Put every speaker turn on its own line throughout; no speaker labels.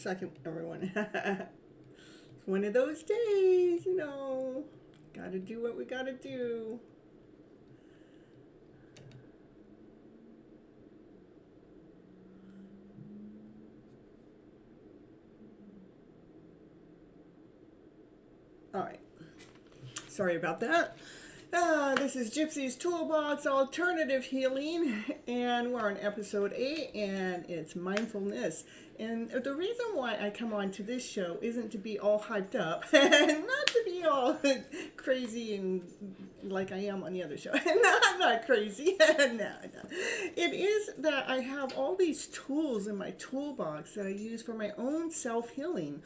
second, everyone. It's one of those days, you know. Gotta do what we gotta do. All right. Sorry about that. This is Gypsy's Toolbox Alternative Healing, and we're on episode 8, and it's mindfulness. And the reason why I come on to this show isn't to be all hyped up, not to be all crazy and like I am on the other show. No, I'm not crazy. No. It is that I have all these tools in my toolbox that I use for my own self-healing.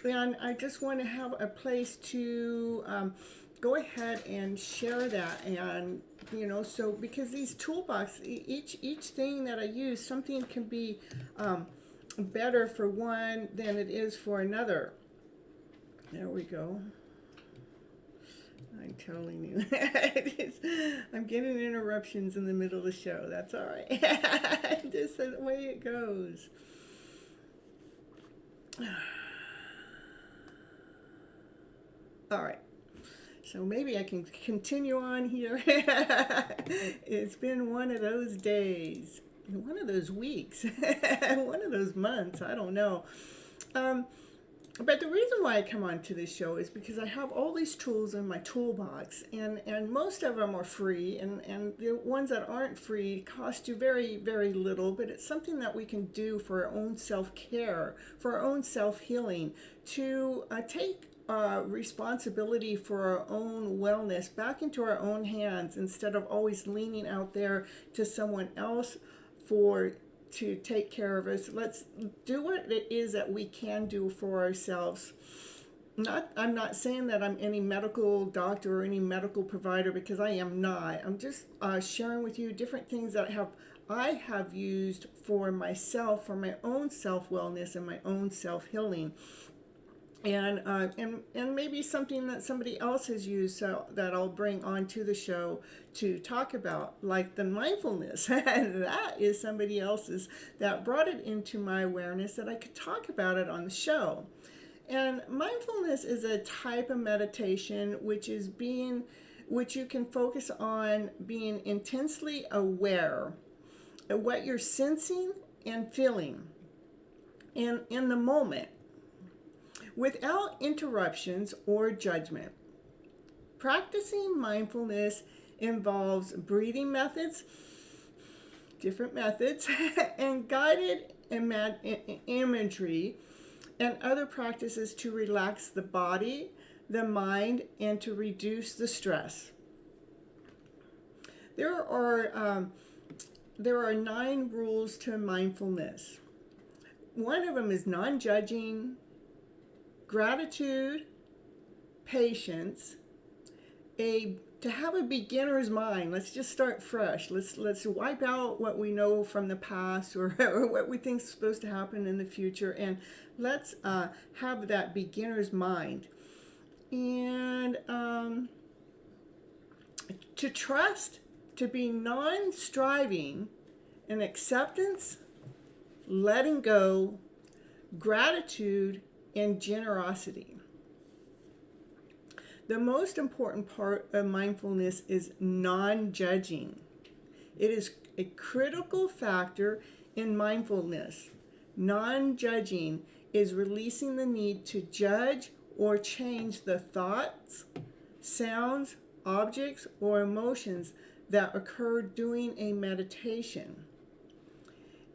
And I just want to have a place to go ahead and share that. And you know, so because these toolbox, each thing that I use, something can be better for one than it is for another. There we go. I'm telling you, I'm getting interruptions in the middle of the show. That's all right. Just the way it goes. All right, so maybe I can continue on here. It's been one of those days, one of those weeks, one of those months, I don't know. But the reason why I come on to this show is because I have all these tools in my toolbox, and most of them are free, and the ones that aren't free cost you very, very little, but it's something that we can do for our own self-care, for our own self-healing, to take responsibility for our own wellness back into our own hands instead of always leaning out there to someone else to take care of us. Let's do what it is that we can do for ourselves. I'm not saying that I'm any medical doctor or any medical provider, because I am not. I'm just sharing with you different things that I have used for myself, for my own self-wellness and my own self-healing. And maybe something that somebody else has used, so that I'll bring onto the show to talk about, like the mindfulness. And that is somebody else's that brought it into my awareness that I could talk about it on the show. And mindfulness is a type of meditation which you can focus on being intensely aware of what you're sensing and feeling in the moment, without interruptions or judgment. Practicing mindfulness involves breathing methods, different methods, and guided imagery and other practices to relax the body, the mind, and to reduce the stress. There are 9 rules to mindfulness. One of them is non-judging, gratitude, patience, to have a beginner's mind. Let's just start fresh. Let's wipe out what we know from the past, or what we think is supposed to happen in the future, and let's have that beginner's mind. And to trust, to be non-striving, and acceptance, letting go, gratitude, and generosity. The most important part of mindfulness is non-judging. It is a critical factor in mindfulness. Non-judging is releasing the need to judge or change the thoughts, sounds, objects, or emotions that occur during a meditation.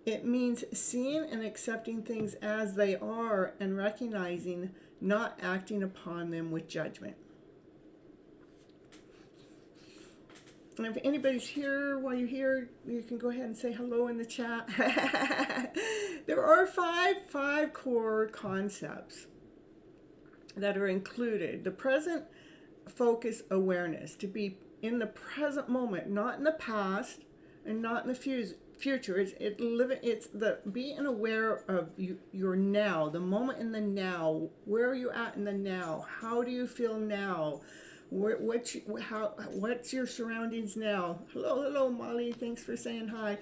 It means seeing and accepting things as they are and recognizing, not acting upon them with judgment. And if anybody's here while you're here, you can go ahead and say hello in the chat. There are five core concepts that are included. The present focus awareness, to be in the present moment, not in the past and not in the future. It's the being aware of your now, the moment in the now. Where are you at in the now? How do you feel now? What's your surroundings now? Hello, Molly. Thanks for saying hi.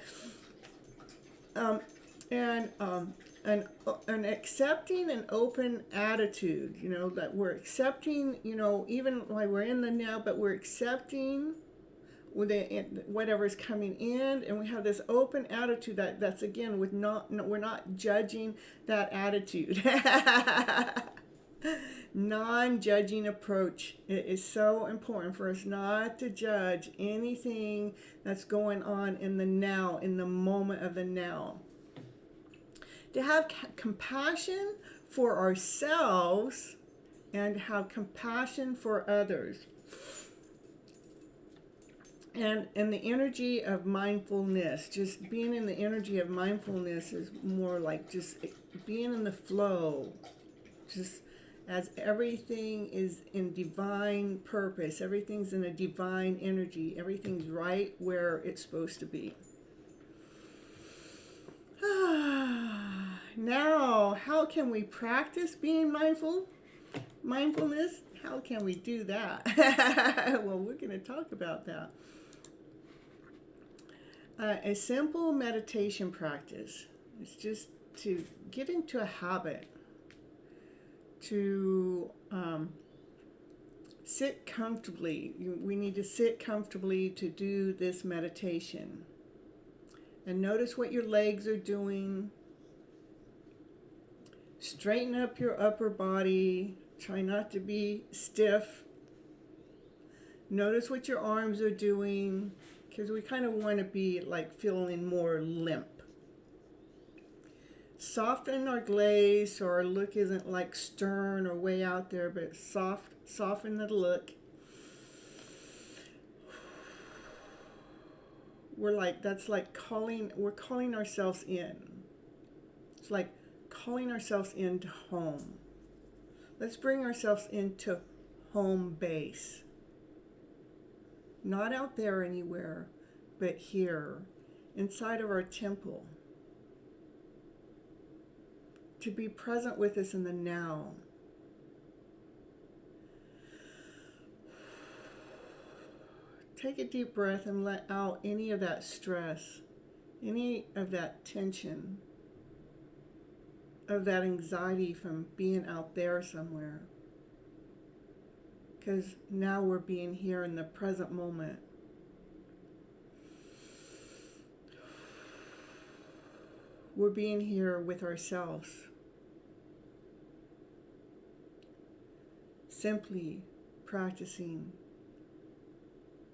And an accepting and open attitude, that we're accepting, even while we're in the now, but we're accepting whatever's coming in, and we have this open attitude that's again with we're not judging that attitude. Non-judging approach. It is so important for us not to judge anything that's going on in the now, in the moment of the now. To have compassion for ourselves and have compassion for others. And the energy of mindfulness, just being in the energy of mindfulness is more like just being in the flow, just as everything is in divine purpose, everything's in a divine energy, everything's right where it's supposed to be. Now, how can we practice being mindfulness? How can we do that? Well, we're going to talk about that. A simple meditation practice is just to get into a habit, to sit comfortably. We need to sit comfortably to do this meditation. And notice what your legs are doing. Straighten up your upper body. Try not to be stiff. Notice what your arms are doing, because we kind of want to be like feeling more limp. Soften our glaze so our look isn't like stern or way out there, but soften the look. We're calling ourselves in. It's like calling ourselves into home. Let's bring ourselves into home base. Not out there anywhere, but here, inside of our temple. To be present with us in the now. Take a deep breath and let out any of that stress, any of that tension, of that anxiety from being out there somewhere. Because now we're being here in the present moment. We're being here with ourselves. Simply practicing,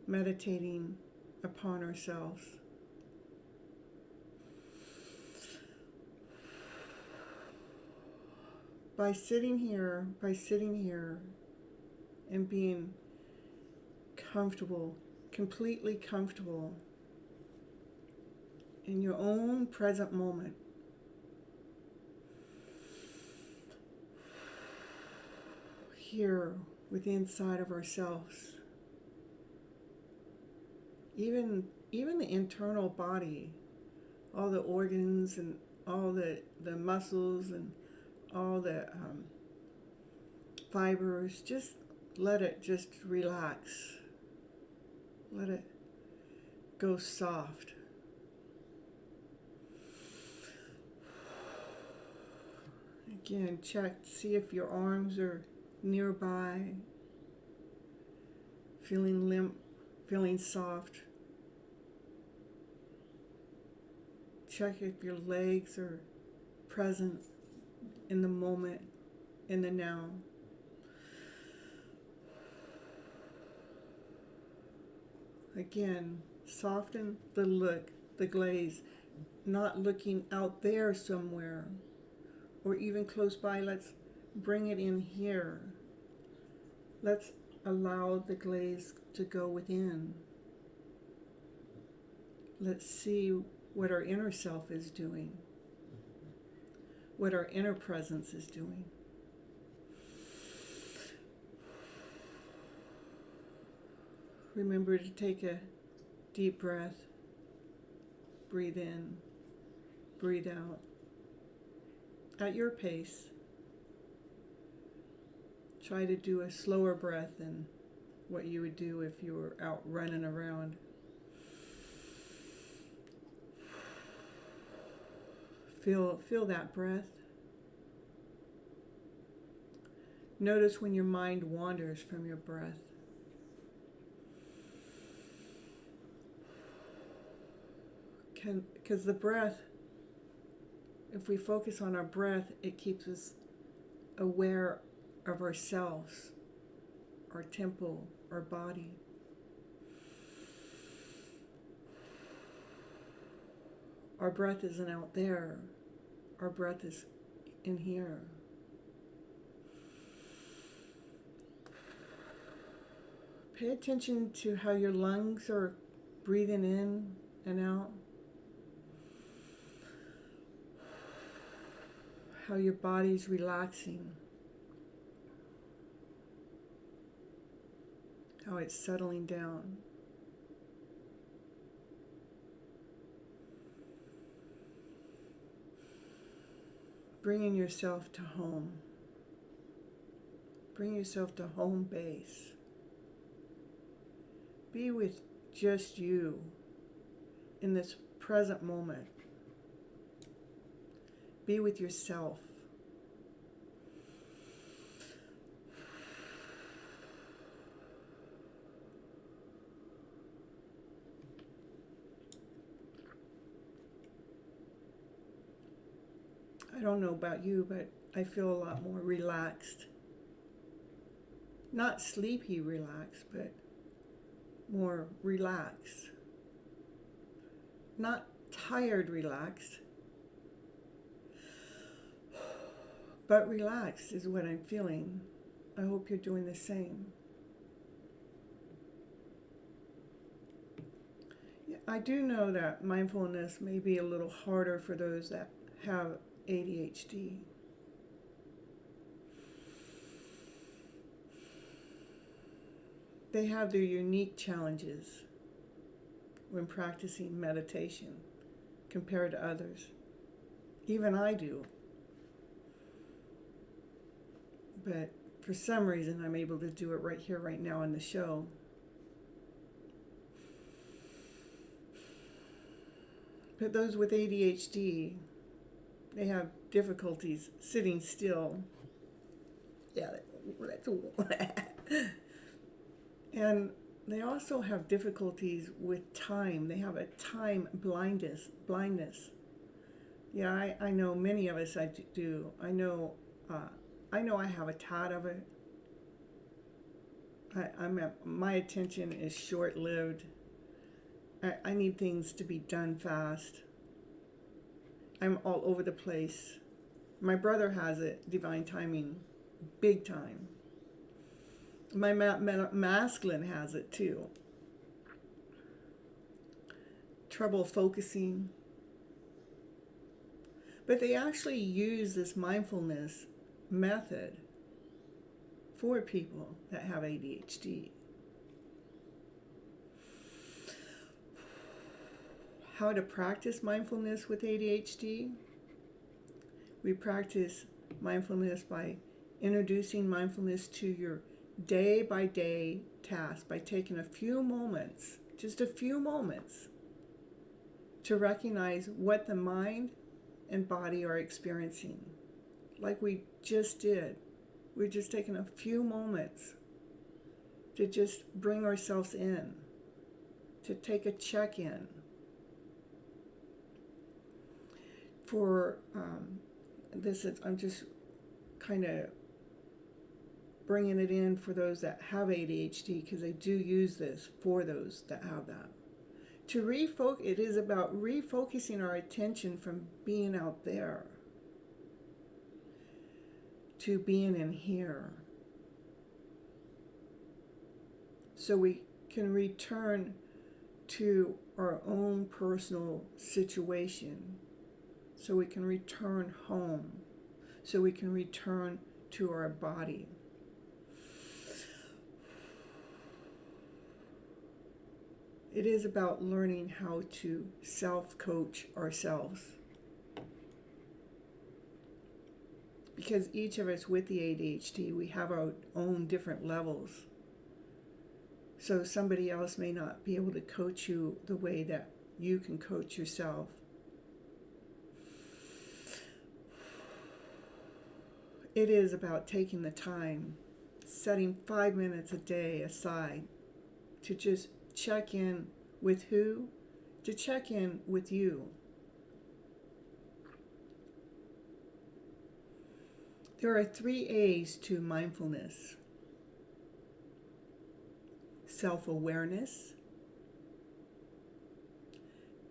meditating upon ourselves. By sitting here and being comfortable, completely comfortable in your own present moment. Here, with the inside of ourselves. Even the internal body, all the organs and all the muscles and all the fibers, just let it just relax. Let it go soft. Again, check, see if your arms are nearby, feeling limp, feeling soft. Check if your legs are present in the moment, in the now. Again, soften the look, the glaze, not looking out there somewhere or even close by. Let's bring it in here. Let's allow the glaze to go within. Let's see what our inner self is doing, what our inner presence is doing. Remember to take a deep breath. Breathe in, breathe out. At your pace. Try to do a slower breath than what you would do if you were out running around. Feel that breath. Notice when your mind wanders from your breath. Because the breath, if we focus on our breath, it keeps us aware of ourselves, our temple, our body. Our breath isn't out there. Our breath is in here. Pay attention to how your lungs are breathing in and out. How your body's relaxing. How it's settling down. Bringing yourself to home. Bring yourself to home base. Be with just you in this present moment. Be with yourself. I don't know about you, but I feel a lot more relaxed. Not sleepy relaxed, but more relaxed. Not tired relaxed, but relaxed is what I'm feeling. I hope you're doing the same. Yeah, I do know that mindfulness may be a little harder for those that have ADHD. They have their unique challenges when practicing meditation compared to others. Even I do. But for some reason, I'm able to do it right here, right now in the show. But those with ADHD, they have difficulties sitting still. Yeah, that's and they also have difficulties with time. They have a time blindness. Yeah, I know many of us do. I know I have a tad of it. My attention is short-lived. I need things to be done fast. I'm all over the place. My brother has it, divine timing, big time. My masculine has it too. Trouble focusing. But they actually use this mindfulness method for people that have ADHD. How to practice mindfulness with ADHD? We practice mindfulness by introducing mindfulness to your day-by-day task by taking a few moments, just a few moments, to recognize what the mind and body are experiencing. Like we just did. We're just taking a few moments to just bring ourselves in, to take a check-in. For I'm just kind of bringing it in for those that have ADHD, because I do use this for those that have that. It is about refocusing our attention from being out there to being in here, so we can return to our own personal situation, so we can return home, so we can return to our body. It is about learning how to self-coach ourselves. Because each of us with the ADHD, we have our own different levels. So somebody else may not be able to coach you the way that you can coach yourself. It is about taking the time, setting 5 minutes a day aside to just check in with who? To check in with you. There are 3 A's to mindfulness: self-awareness,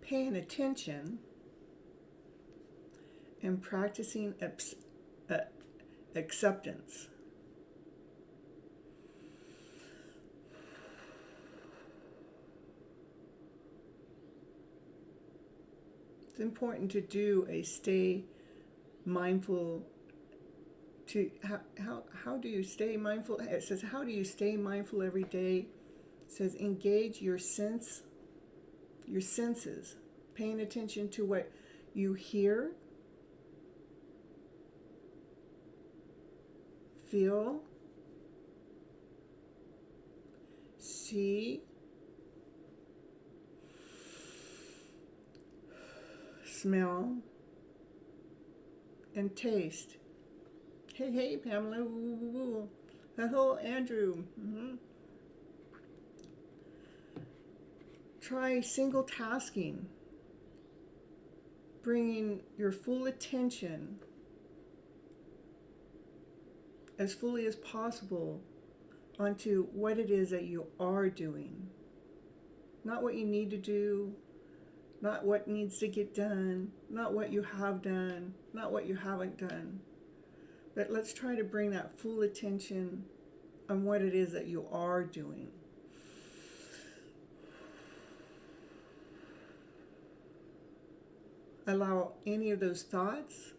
paying attention, and practicing acceptance. It's important to do a stay mindful. How do you stay mindful? It says, how do you stay mindful every day? It says, engage your senses, paying attention to what you hear, feel, see, smell, and taste. Hey, Pamela. Ooh. Hello, Andrew. Try single tasking, bringing your full attention as fully as possible onto what it is that you are doing. Not what you need to do, not what needs to get done, not what you have done, not what you haven't done. But let's try to bring that full attention on what it is that you are doing. Allow any of those thoughts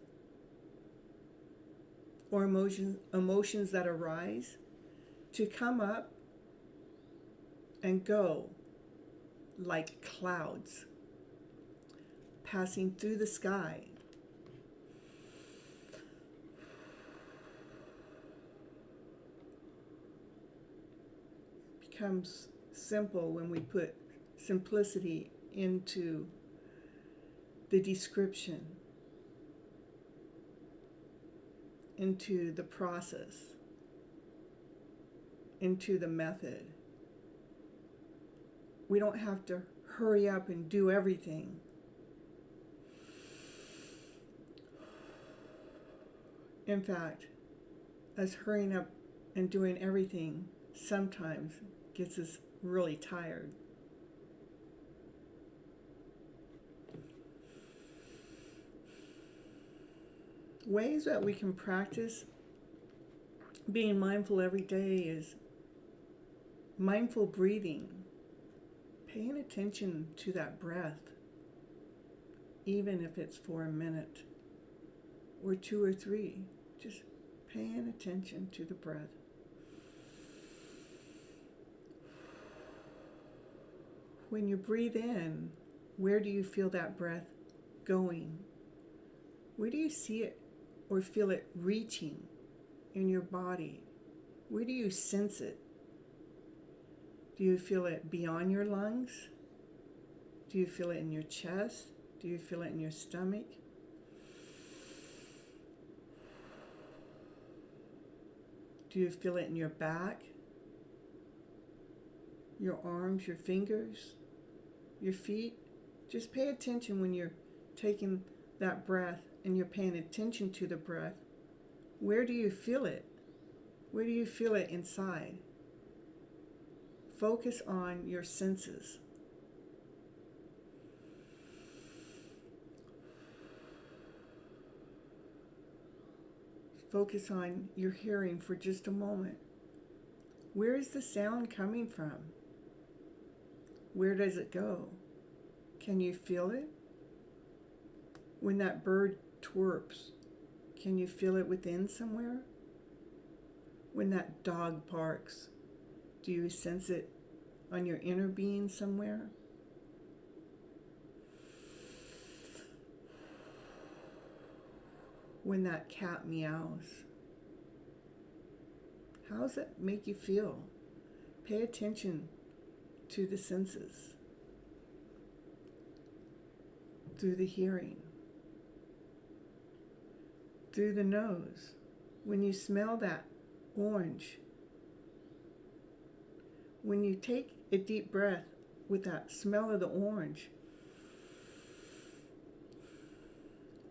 or emotions that arise to come up and go like clouds passing through the sky. Becomes simple when we put simplicity into the description, into the process, into the method. We don't have to hurry up and do everything. In fact, us hurrying up and doing everything sometimes gets us really tired. Ways that we can practice being mindful every day is mindful breathing, paying attention to that breath, even if it's for a minute or 2 or 3, just paying attention to the breath. When you breathe in, where do you feel that breath going? Where do you see it or feel it reaching in your body? Where do you sense it? Do you feel it beyond your lungs? Do you feel it in your chest? Do you feel it in your stomach? Do you feel it in your back? Your arms, your fingers, your feet? Just pay attention when you're taking that breath and you're paying attention to the breath. Where do you feel it? Where do you feel it inside? Focus on your senses. Focus on your hearing for just a moment. Where is the sound coming from? Where does it go? Can you feel it? When that bird chirps, can you feel it within somewhere? When that dog barks, do you sense it on your inner being somewhere? When that cat meows, how does that make you feel? Pay attention to the senses, through the hearing, through the nose. when you smell that orange, when you take a deep breath with that smell of the orange,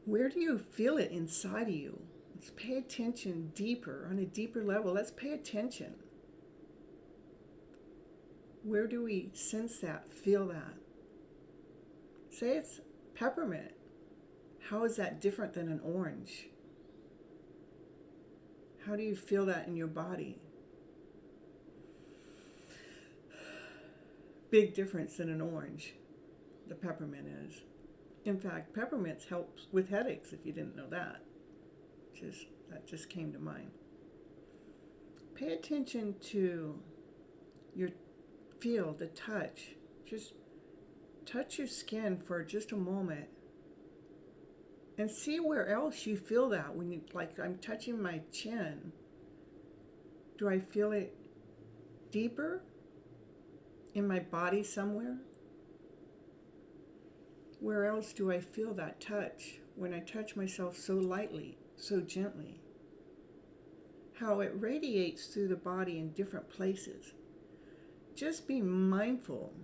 where do you feel it inside of you? Let's pay attention deeper, on a deeper level. Let's pay attention. Where do we sense that, feel that? Say it's peppermint. How is that different than an orange? How do you feel that in your body? Big difference than an orange, the peppermint is. In fact, peppermint helps with headaches, if you didn't know that. That just came to mind. Pay attention to your feel, the touch. Just touch your skin for just a moment and see where else you feel that. When you, like, I'm touching my chin, do I feel it deeper in my body somewhere? Where else do I feel that touch when I touch myself so lightly, so gently? How it radiates through the body in different places. Just be mindful.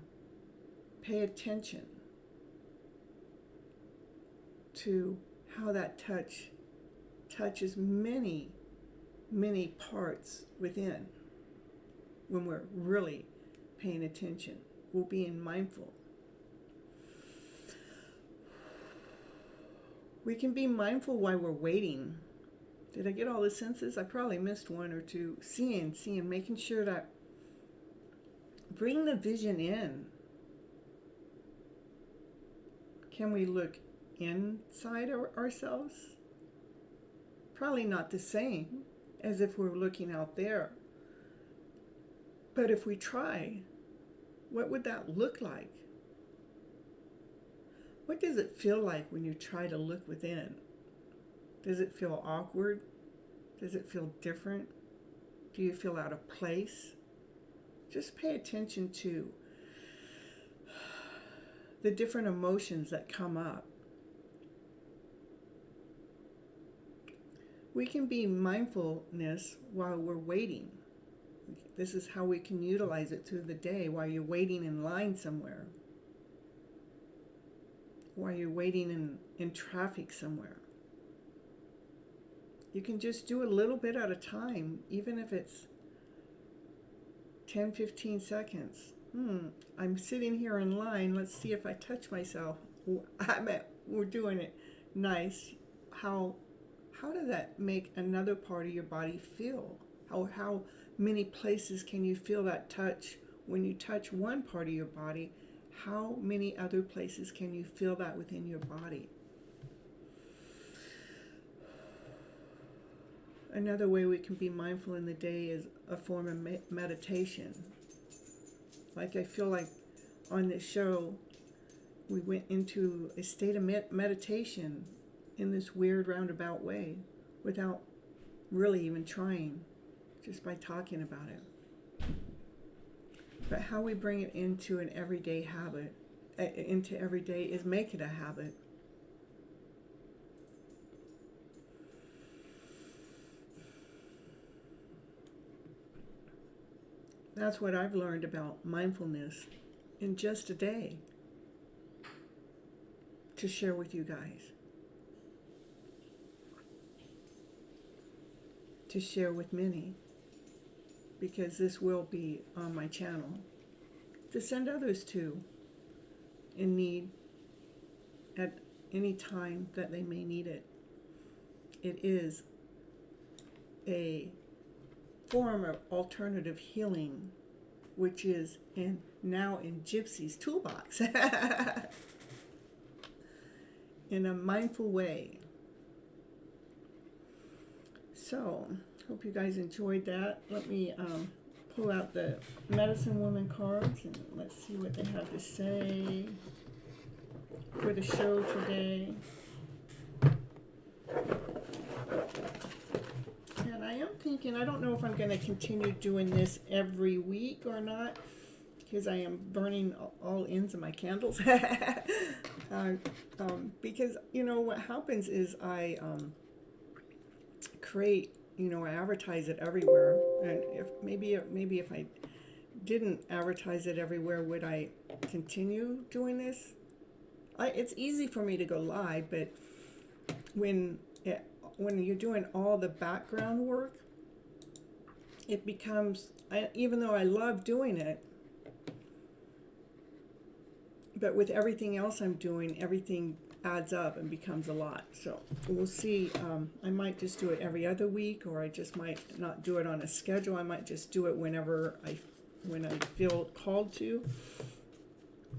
Pay attention to how that touch touches many, many parts within. When we're really paying attention, we're being mindful. We can be mindful while we're waiting. Did I get all the senses? I probably missed one or two. Seeing, making sure that bring the vision in. Can we look inside ourselves? Probably not the same as if we're looking out there. But if we try, what would that look like? What does it feel like when you try to look within? Does it feel awkward? Does it feel different? Do you feel out of place? Just pay attention to the different emotions that come up. We can be mindfulness while we're waiting. This is how we can utilize it through the day while you're waiting in line somewhere. While you're waiting in traffic somewhere. You can just do a little bit at a time, even if it's 10, 15 seconds. I'm sitting here in line. Let's see if I touch myself. We're doing it nice. How does that make another part of your body feel? How many places can you feel that touch? When you touch one part of your body, how many other places can you feel that within your body? Another way we can be mindful in the day is a form of meditation. Like I feel like on this show, we went into a state of meditation in this weird roundabout way without really even trying, just by talking about it. But how we bring it into an everyday habit, into everyday, is make it a habit. That's what I've learned about mindfulness in just a day to share with you guys. To share with many. Because this will be on my channel. To send others to in need at any time that they may need it. It is a form of alternative healing, which is now in Gypsy's toolbox in a mindful way. So, hope you guys enjoyed that. Let me pull out the Medicine Woman cards and let's see what they have to say for the show today. And I am thinking, I don't know if I'm going to continue doing this every week or not, because I am burning all ends of my candles. Because, what happens is I create, I advertise it everywhere. And if I didn't advertise it everywhere, would I continue doing this? It's easy for me to go live, but when you're doing all the background work, it becomes, even though I love doing it, but with everything else I'm doing, everything adds up and becomes a lot. So we'll see. I might just do it every other week, or I just might not do it on a schedule. I might just do it when I feel called to.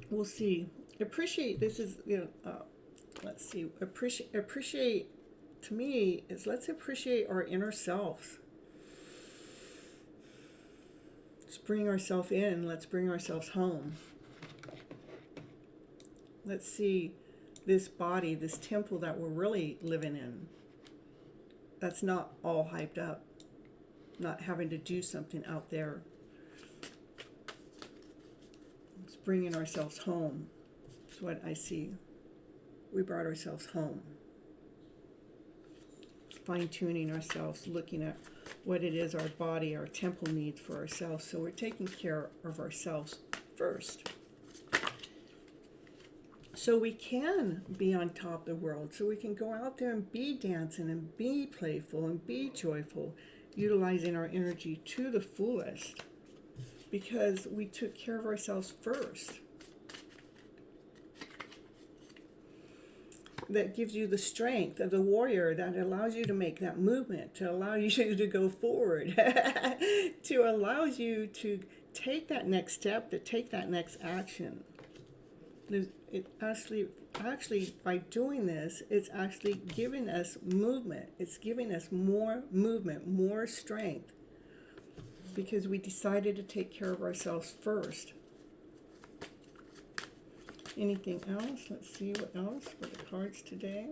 We'll see. Appreciate, this is, let's see, appreciate to me is, let's appreciate our inner selves. Let's bring ourselves in. Let's bring ourselves home. Let's see this body, this temple that we're really living in. That's not all hyped up. Not having to do something out there. It's bringing ourselves home. That's what I see. We brought ourselves home. Fine-tuning ourselves, looking at what it is our body, our temple needs for ourselves. So we're taking care of ourselves first. So we can be on top of the world. So we can go out there and be dancing and be playful and be joyful, utilizing our energy to the fullest, because we took care of ourselves first. That gives you the strength of the warrior, that allows you to make that movement, to allow you to go forward, to allows you to take that next step, to take that next action. It actually, by doing this, it's actually giving us movement. It's giving us more movement, more strength, because we decided to take care of ourselves first. Anything else? Let's see what else for the cards today.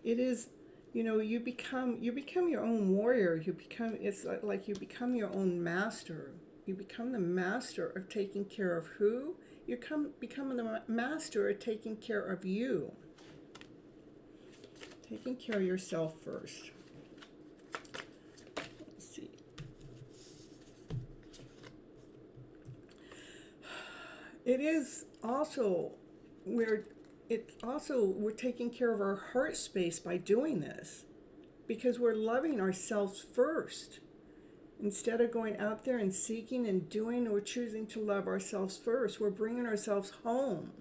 It is, you become your own warrior. It's like you become your own master. You become the master of taking care of who? You become the master of taking care of you. Taking care of yourself first. Let's see. It is also we're taking care of our heart space by doing this, because we're loving ourselves first. Instead of going out there and seeking and doing, we're choosing to love ourselves first. We're bringing ourselves home.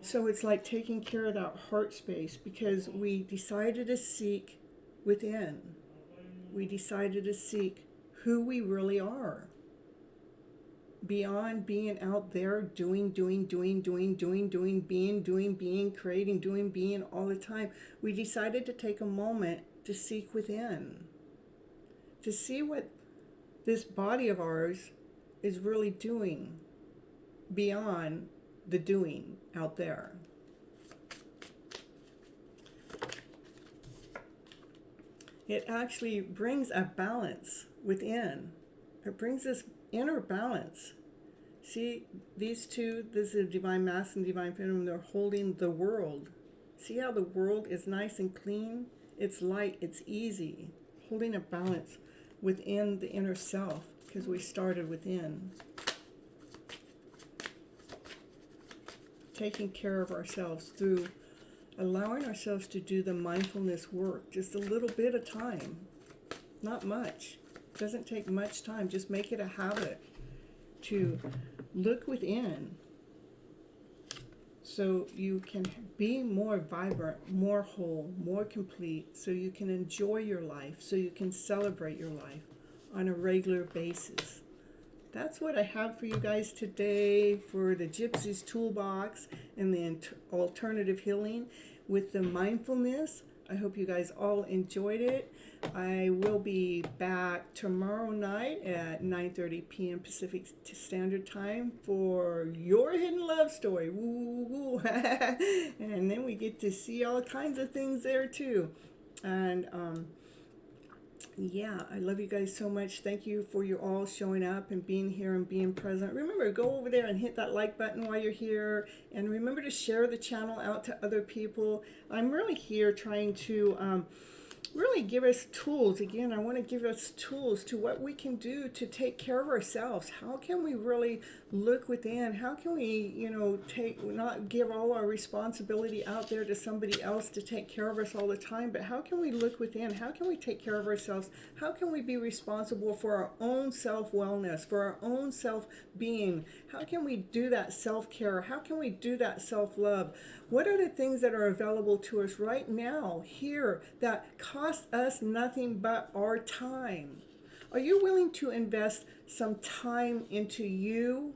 So it's like taking care of that heart space, because we decided to seek within. We decided to seek who we really are. Beyond being out there doing, being, creating, being all the time. We decided to take a moment to seek within. To see what this body of ours is really doing beyond the doing out there. It actually brings a balance within. It brings this inner balance. See, these two, this is divine masculine, divine feminine, they're holding the world. See how the world is nice and clean? It's light, it's easy. Holding a balance within the inner self, because we started within. Taking care of ourselves through allowing ourselves to do the mindfulness work, just a little bit of time, not much. It doesn't take much time. Just make it a habit to look within, so you can be more vibrant, more whole, more complete, so you can enjoy your life, so you can celebrate your life on a regular basis. That's what I have for you guys today for the Gypsy's Toolbox and the alternative healing with the mindfulness. I hope you guys all enjoyed it. I will be back tomorrow night at 9:30 p.m. Pacific Standard Time for your hidden love story. Woo, woo, woo. And then we get to see all kinds of things there too. And yeah, I love you guys so much. Thank you for you all showing up and being here and being present. Remember, go over there and hit that like button while you're here. And remember to share the channel out to other people. I'm really here trying to really give us tools. Again, I want to give us tools to what we can do to take care of ourselves. How can we really look within? How can we, not give all our responsibility out there to somebody else to take care of us all the time, but how can we look within? How can we take care of ourselves? How can we be responsible for our own self-wellness, for our own self-being? How can we do that self-care? How can we do that self-love? What are the things that are available to us right now, here, that cost us nothing but our time? Are you willing to invest some time into you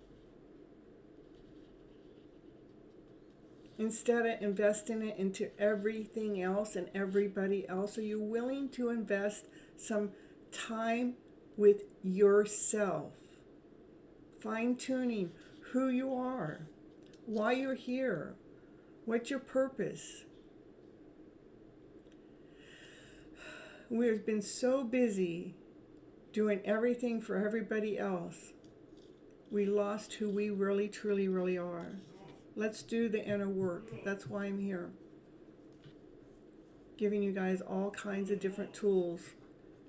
instead of investing it into everything else and everybody else? Are you willing to invest some time with yourself, fine-tuning who you are, why you're here, what's your purpose? We've been so busy doing everything for everybody else, we lost who we really, truly, really are. Let's do the inner work. That's why I'm here, giving you guys all kinds of different tools.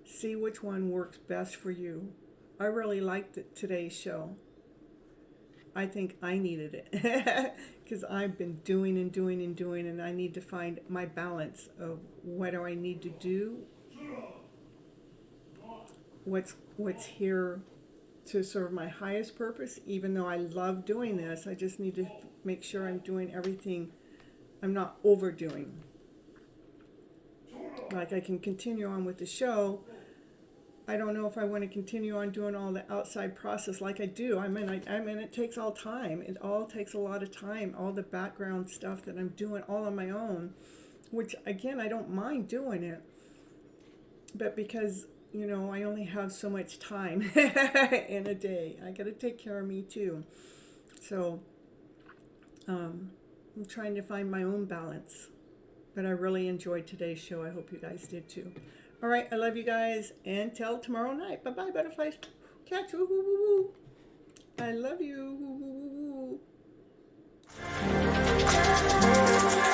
See which one works best for you. I really liked today's show. I think I needed it because I've been doing and doing and doing, and I need to find my balance of what do I need to do, what's here to serve my highest purpose. Even though I love doing this, I just need to make sure I'm doing everything, I'm not overdoing. Like, I can continue on with the show. I don't know if I want to continue on doing all the outside process like I do. I mean, it takes all time. It all takes a lot of time. All the background stuff that I'm doing all on my own, which, again, I don't mind doing it. But because, I only have so much time in a day, I got to take care of me too. So I'm trying to find my own balance. But I really enjoyed today's show. I hope you guys did too. All right, I love you guys. Until tomorrow night. Bye-bye, butterflies. Catch. Woo, woo, woo, woo. I love you. Woo, woo, woo, woo.